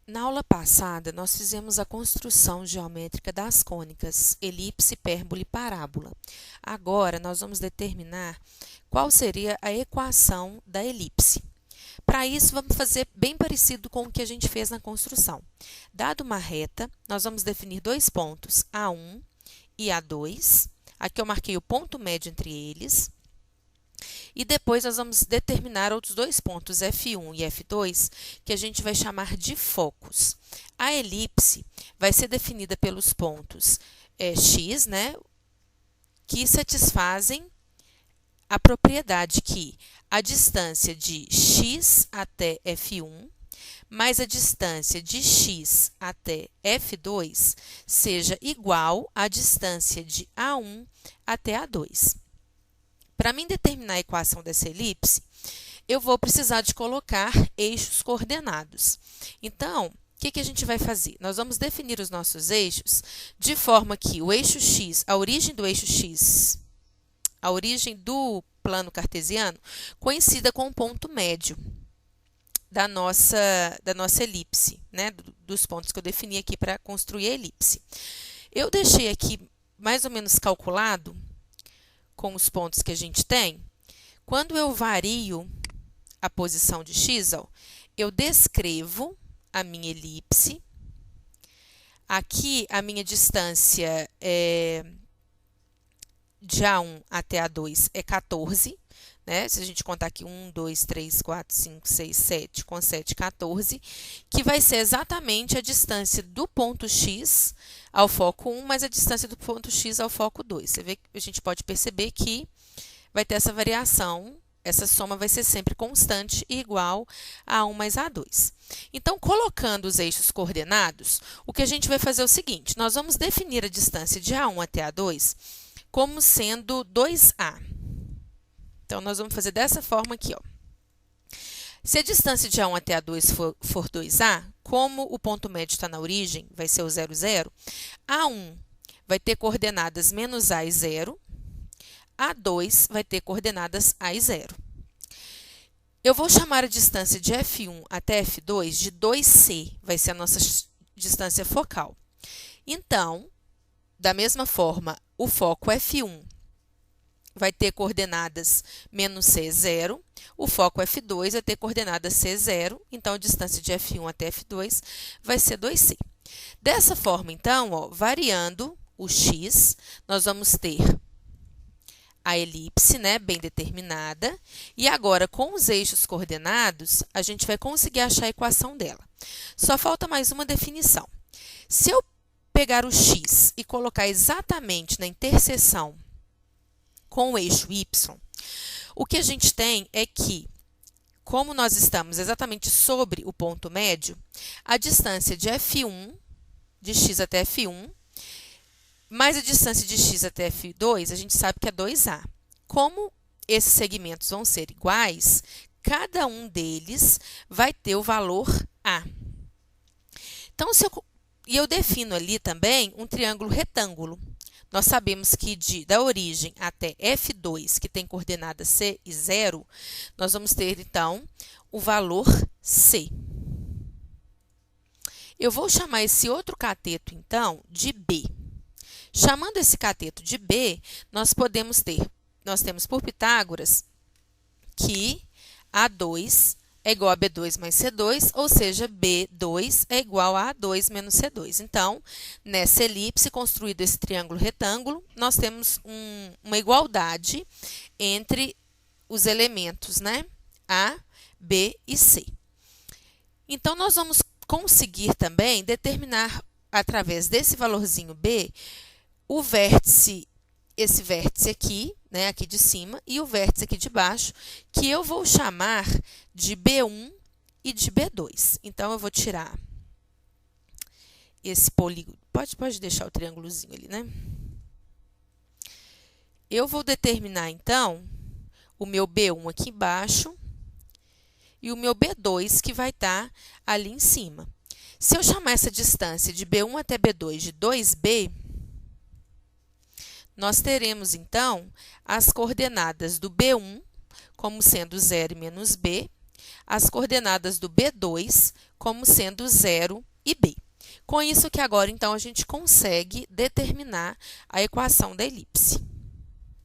Na aula passada, nós fizemos a construção geométrica das cônicas, elipse, hipérbole e parábola. Agora, nós vamos determinar qual seria a equação da elipse. Para isso, vamos fazer bem parecido com o que a gente fez na construção. Dado uma reta, nós vamos definir dois pontos, A1 e A2. Aqui eu marquei o ponto médio entre eles. E depois nós vamos determinar outros dois pontos, F1 e F2, que a gente vai chamar de focos. A elipse vai ser definida pelos pontos X, né, que satisfazem a propriedade que a distância de X até F1 mais a distância de X até F2 seja igual à distância de A1 até A2. Para mim determinar a equação dessa elipse, eu vou precisar de colocar eixos coordenados. Então, o que a gente vai fazer? Nós vamos definir os nossos eixos de forma que o eixo x, a origem do eixo x, a origem do plano cartesiano, coincida com o ponto médio da nossa elipse, né? Dos pontos que eu defini aqui para construir a elipse. Eu deixei aqui mais ou menos calculado com os pontos que a gente tem. Quando eu vario a posição de x, ó, eu descrevo a minha elipse. Aqui, a minha distância de A1 até A2 é 14. Né? Se a gente contar aqui 1, 2, 3, 4, 5, 6, 7, com 7, 14, que vai ser exatamente a distância do ponto X ao foco 1, mais a distância do ponto X ao foco 2. Você vê que a gente pode perceber que vai ter essa variação, essa soma vai ser sempre constante e igual a 1 mais A2. Então, colocando os eixos coordenados, o que a gente vai fazer é o seguinte, nós vamos definir a distância de A1 até A2 como sendo 2A. Então, nós vamos fazer dessa forma aqui, ó. Se a distância de A1 até A2 for 2A, como o ponto médio está na origem, vai ser o 0, 0, A1 vai ter coordenadas menos A e 0, A2 vai ter coordenadas A e 0. Eu vou chamar a distância de F1 até F2 de 2C, vai ser a nossa distância focal. Então, da mesma forma, o foco F1 vai ter coordenadas menos C, 0. O foco F2 vai ter coordenadas C, 0. Então, a distância de F1 até F2 vai ser 2C. Dessa forma, então, ó, variando o x, nós vamos ter a elipse, né, bem determinada. E agora, com os eixos coordenados, a gente vai conseguir achar a equação dela. Só falta mais uma definição. Se eu pegar o x e colocar exatamente na interseção com o eixo y, o que a gente tem é que, como nós estamos exatamente sobre o ponto médio, a distância de F1, de x até F1, mais a distância de x até F2, a gente sabe que é 2A. Como esses segmentos vão ser iguais, cada um deles vai ter o valor A. Então, eu defino ali também um triângulo retângulo. Nós sabemos que da origem até F2, que tem coordenada C e 0, nós vamos ter, então, o valor C. Eu vou chamar esse outro cateto, então, de B. Chamando esse cateto de B, nós temos por Pitágoras que A2 é igual a B2 mais C2, ou seja, B2 é igual a A2 menos C2. Então, nessa elipse, construído esse triângulo retângulo, nós temos uma igualdade entre os elementos, né? A, B e C. Então, nós vamos conseguir também determinar, através desse valorzinho B, o vértice, esse vértice aqui, né, aqui de cima, e o vértice aqui de baixo, que eu vou chamar de B1 e de B2. Então, eu vou tirar esse polígono. Pode deixar o triângulozinho ali, né? Eu vou determinar, então, o meu B1 aqui embaixo e o meu B2, que vai estar ali em cima. Se eu chamar essa distância de B1 até B2 de 2B, nós teremos, então, as coordenadas do B1 como sendo 0 e menos B, as coordenadas do B2 como sendo 0 e B. Com isso que agora, então, a gente consegue determinar a equação da elipse.